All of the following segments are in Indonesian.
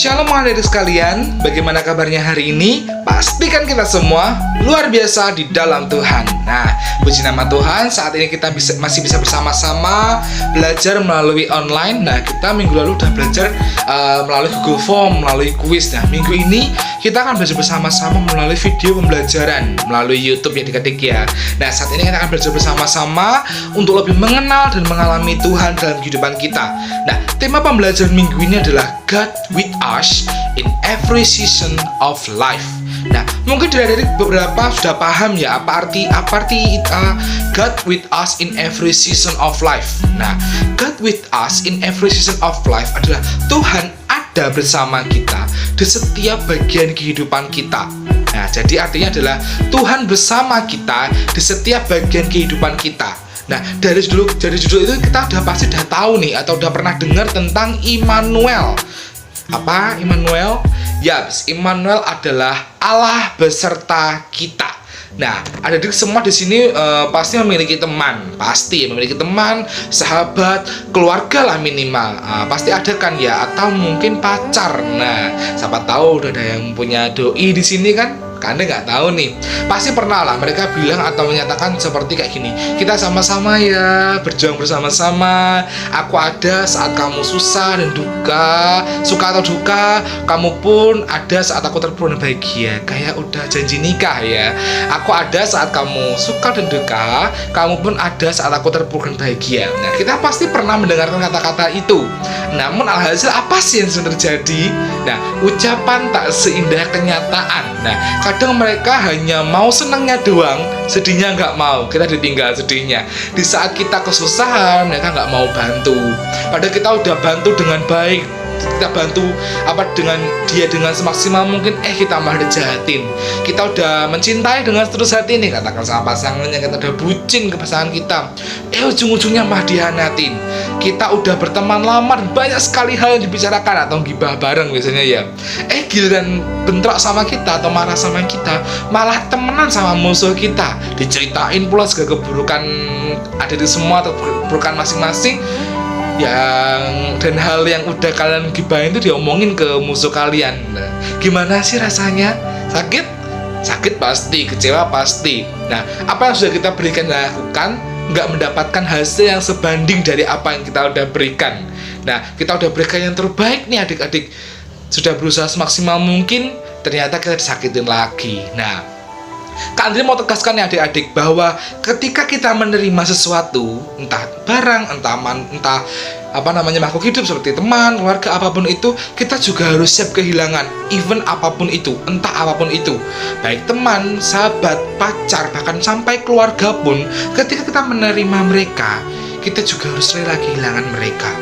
Shalom adik sekalian, bagaimana kabarnya hari ini? Pastikan kita semua luar biasa di dalam Tuhan. Nah, puji nama Tuhan, saat ini kita masih bisa bersama-sama belajar melalui online. Nah, kita minggu lalu udah belajar melalui Google Form, melalui kuis. Nah, minggu ini kita akan belajar bersama-sama melalui video pembelajaran melalui YouTube ya adik-adik ya. Nah, saat ini kita akan belajar bersama-sama untuk lebih mengenal dan mengalami Tuhan dalam kehidupan kita. Nah, tema pembelajaran minggu ini adalah God with us in every season of life. Nah, mungkin dari beberapa sudah paham ya apa arti God with us in every season of life. Nah, God with us in every season of life adalah Tuhan ada bersama kita di setiap bagian kehidupan kita. Nah, jadi artinya adalah Tuhan bersama kita di setiap bagian kehidupan kita. Nah, dari judul itu kita pasti udah tahu nih atau udah pernah dengar tentang Immanuel. Apa Immanuel? Yaps, Immanuel adalah Allah beserta kita. Nah, adik-adik semua di sini pasti memiliki teman, sahabat, keluarga lah minimal. Pasti ada kan ya, atau mungkin pacar. Nah, siapa tahu udah ada yang punya doi di sini kan? Anda nggak tahu nih, pasti pernah lah mereka bilang atau menyatakan seperti kayak gini, kita sama-sama ya, berjuang bersama-sama, aku ada saat kamu susah dan duka, suka atau duka, kamu pun ada saat aku terpuruk dan bahagia, kayak udah janji nikah ya, aku ada saat kamu suka dan duka, kamu pun ada saat aku terpuruk dan bahagia. Nah, kita pasti pernah mendengarkan kata-kata itu, namun alhasil apa sih yang sudah terjadi? Nah, ucapan tak seindah kenyataan. Nah, kadang mereka hanya mau senangnya doang, sedihnya nggak mau. Kita ditinggal sedihnya. Di saat kita kesusahan, mereka nggak mau bantu. Padahal kita udah bantu dengan baik, kita bantu dengan semaksimal mungkin, kita malah dijahatin. Kita udah mencintai dengan seterus hati nih, katakan sama pasangannya, kita udah bucin ke pasangan kita, ujung-ujungnya malah dihianatin. Kita udah berteman lama dan banyak sekali hal yang dibicarakan atau gibah bareng biasanya ya, giliran bentrok sama kita atau marah sama kita, malah temenan sama musuh kita, diceritain pula segala keburukan ada di semua atau keburukan masing-masing dan hal yang udah kalian gibahin itu diomongin ke musuh kalian. Nah, gimana sih rasanya? Sakit pasti, kecewa pasti. Nah, apa yang sudah kita berikan dan lakukan nggak mendapatkan hasil yang sebanding dari apa yang kita udah berikan. Nah, kita udah berikan yang terbaik nih adik-adik, sudah berusaha semaksimal mungkin, ternyata kita disakitin lagi. Nah, Kak Andri mau tegaskan ya adik-adik bahwa ketika kita menerima sesuatu, entah barang, entah makhluk hidup seperti teman, keluarga, apapun itu, kita juga harus siap kehilangan, even apapun itu, entah apapun itu, baik teman, sahabat, pacar, bahkan sampai keluarga pun, ketika kita menerima mereka, kita juga harus rela kehilangan mereka.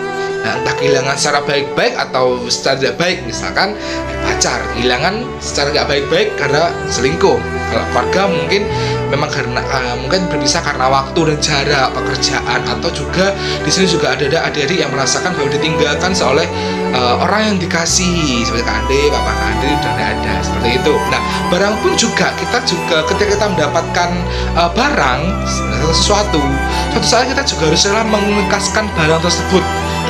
Nah, entah kehilangan secara baik-baik atau secara tidak baik, misalkan pacar kehilangan secara nggak baik-baik karena selingkuh. Kalau keluarga mungkin memang karena mungkin berpisah karena waktu dan jarak pekerjaan, atau juga di sini juga ada adik-adik yang merasakan bahwa ditinggalkan oleh orang yang dikasihi, seperti Kak Ade, Papa Kak Ade udah tidak ada, seperti itu. Nah, barang pun juga kita ketika kita mendapatkan barang sesuatu saat kita juga harus rela mengikhlaskan barang tersebut,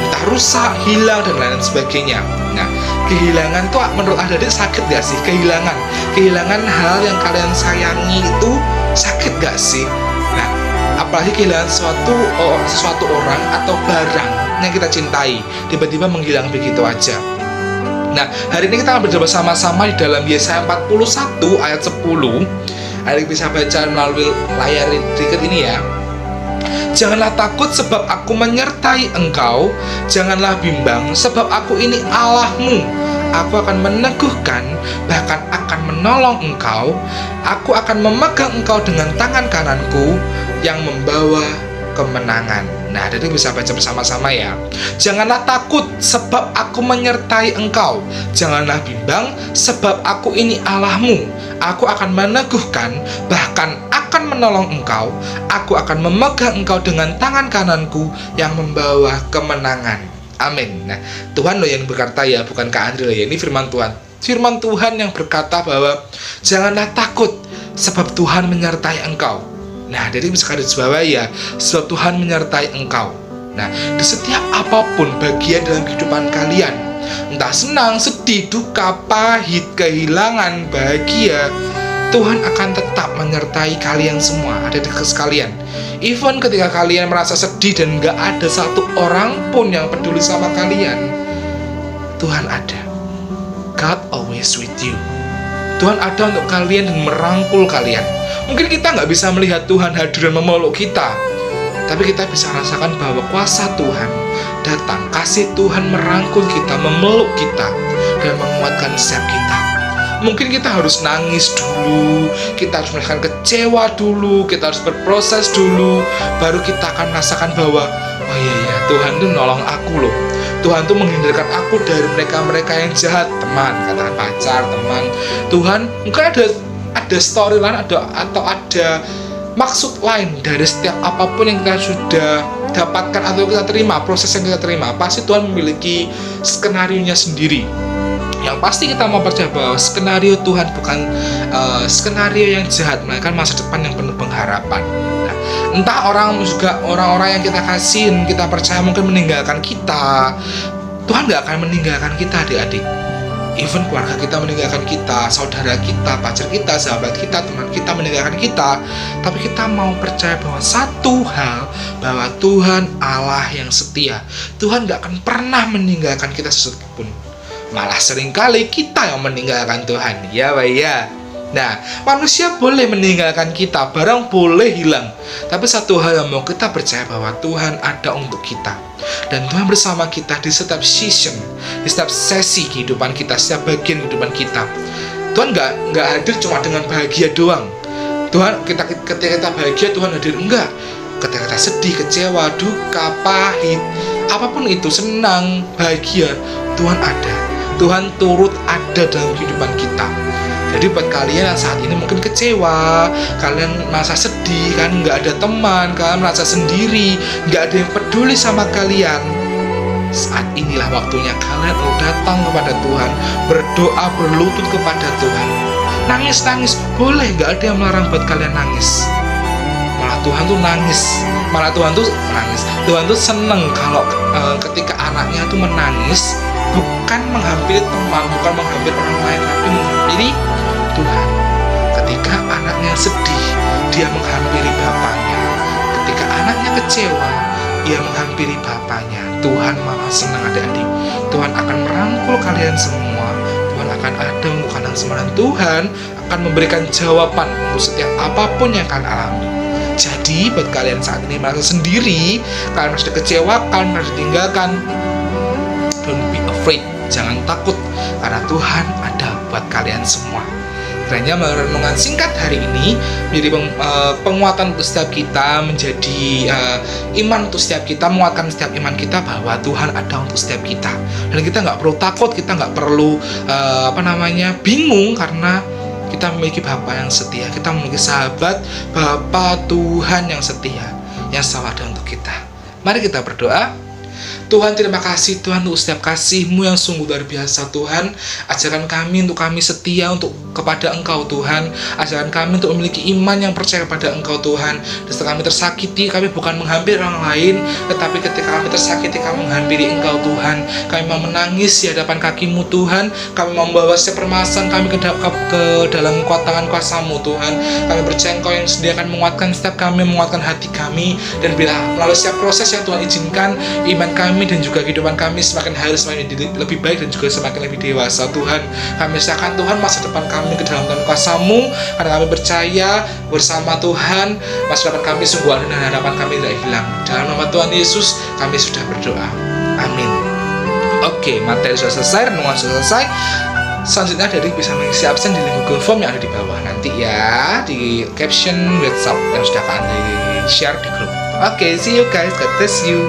entah rusak, hilang, dan lain sebagainya. Nah, kehilangan tuh menurut adik-adik sakit gak sih? Kehilangan hal yang kalian sayangi itu sakit gak sih? Nah, apalagi kehilangan sesuatu orang atau barang yang kita cintai tiba-tiba menghilang begitu aja. Nah, hari ini kita akan belajar bersama-sama di dalam Yesaya 41 ayat 10. Adik bisa baca melalui layar berikut ini ya. Janganlah takut sebab aku menyertai engkau, janganlah bimbang sebab aku ini Allahmu. Aku akan meneguhkan, bahkan akan menolong engkau. Aku akan memegang engkau dengan tangan kananku yang membawa kemenangan. Nah, jadi bisa baca bersama-sama ya. Janganlah takut sebab aku menyertai engkau, janganlah bimbang sebab aku ini Allahmu. Aku akan meneguhkan, bahkan akan menolong engkau. Aku akan memegang engkau dengan tangan kananku yang membawa kemenangan. Amin. Nah, Tuhan loh yang berkata ya, bukan Kak Andri loh ya. Ini firman Tuhan. Firman Tuhan yang berkata bahwa janganlah takut sebab Tuhan menyertai engkau. Nah, jadi bisa garis bawah ya, sebab Tuhan menyertai engkau. Nah, di setiap apapun bagian dalam kehidupan kalian, Entah senang, sedih, duka, pahit, kehilangan, bahagia, Tuhan akan tetap menyertai kalian semua, ada di sekalian. Even ketika kalian merasa sedih dan gak ada satu orang pun yang peduli sama kalian, Tuhan ada. God always with you. Tuhan ada untuk kalian dan merangkul kalian. Mungkin kita gak bisa melihat Tuhan hadir dan memeluk kita, tapi kita bisa rasakan bahwa kuasa Tuhan datang, kasih Tuhan merangkul kita, memeluk kita, dan menguatkan setiap kita. Mungkin kita harus nangis dulu, kita harus merasakan kecewa dulu, kita harus berproses dulu, baru kita akan rasakan bahwa, oh iya ya, Tuhan tuh nolong aku loh. Tuhan tuh menghindarkan aku dari mereka-mereka yang jahat, teman, katakan pacar, teman. Tuhan, mungkin ada story lain, atau ada maksud lain dari setiap apapun yang kita sudah dapatkan atau kita terima, proses yang kita terima. Pasti Tuhan memiliki skenario-nya sendiri. Yang pasti kita mau percaya bahwa skenario Tuhan bukan skenario yang jahat, melainkan masa depan yang penuh pengharapan. Nah, entah orang-orang yang kita kasihin, kita percaya mungkin meninggalkan kita, Tuhan gak akan meninggalkan kita, adik-adik. Even keluarga kita meninggalkan kita, saudara kita, pacar kita, sahabat kita, teman kita meninggalkan kita, tapi kita mau percaya bahwa satu hal, bahwa Tuhan Allah yang setia. Tuhan gak akan pernah meninggalkan kita sesuatu pun. Malah seringkali kita yang meninggalkan Tuhan. Ya, Pak, ya. Nah, manusia boleh meninggalkan kita, barang boleh hilang, tapi satu hal yang mau kita percaya bahwa Tuhan ada untuk kita. Dan Tuhan bersama kita di setiap season, di setiap sesi kehidupan kita, setiap bagian kehidupan kita. Tuhan nggak hadir cuma dengan bahagia doang. Tuhan, ketika kita bahagia, Tuhan hadir. Enggak. Ketika kita sedih, kecewa, duka, pahit, apapun itu, senang, bahagia, Tuhan ada. Tuhan turut ada dalam kehidupan kita. Jadi buat kalian yang saat ini mungkin kecewa, kalian merasa sedih, kan nggak ada teman, kalian merasa sendiri, nggak ada yang peduli sama kalian, saat inilah waktunya kalian datang kepada Tuhan, berdoa, berlutut kepada Tuhan. Nangis boleh, nggak ada yang melarang buat kalian nangis. Malah Tuhan tuh menangis. Tuhan tuh seneng kalau ketika anaknya tuh menangis, bukan menghampiri teman, bukan menghampiri orang lain, tapi menghampiri Tuhan. Ketika anaknya sedih, dia menghampiri bapaknya. Ketika anaknya kecewa, dia menghampiri bapaknya. Tuhan malah senang, adik-adik. Tuhan akan merangkul kalian semua. Tuhan akan ada untuk kalian semua, dan Tuhan akan memberikan jawaban untuk setiap apapun yang kalian alami. Jadi buat kalian saat ini merasa sendiri, kalian merasa kecewa, kalian merasa ditinggalkan, don't be afraid, jangan takut, karena Tuhan ada buat kalian semua. Kiranya merenungan singkat hari ini menjadi penguatan untuk setiap kita, menjadi iman untuk setiap kita, menguatkan setiap iman kita bahwa Tuhan ada untuk setiap kita. Dan kita nggak perlu takut, kita nggak perlu bingung, karena kita memiliki Bapa yang setia, kita memiliki sahabat, Bapa Tuhan yang setia, yang selalu ada untuk kita. Mari kita berdoa. Tuhan, terima kasih Tuhan untuk setiap kasih-Mu yang sungguh luar biasa Tuhan. Ajarkan kami untuk kami setia kepada Engkau Tuhan. Ajarkan kami untuk memiliki iman yang percaya kepada Engkau Tuhan. Dan setelah kami tersakiti, kami bukan menghampiri orang lain, tetapi ketika kami tersakiti, kami menghampiri Engkau Tuhan. Kami mau menangis di hadapan kaki-Mu Tuhan. Kami mau membawa setiap permasalahan kami ke dalam tangan kuasa-Mu Tuhan. Kami percaya Engkau yang sediakan menguatkan setiap kami, menguatkan hati kami. Dan bila melalui setiap proses yang Tuhan izinkan, iman kami dan juga kehidupan kami semakin hari semakin lebih baik dan juga semakin lebih dewasa Tuhan. Kami serahkan Tuhan masa depan kami ke dalam tangan kuasa-Mu, karena kami percaya bersama Tuhan masa depan kami sungguh ada dan harapan kami tidak hilang. Dalam nama Tuhan Yesus kami sudah berdoa, amin. Oke, materi sudah selesai, renungan sudah selesai. Selanjutnya dari bisa mengisi absen di link Google Form yang ada di bawah nanti ya, di caption WhatsApp yang sudah akan di share di grup. Oke, see you guys, God bless you.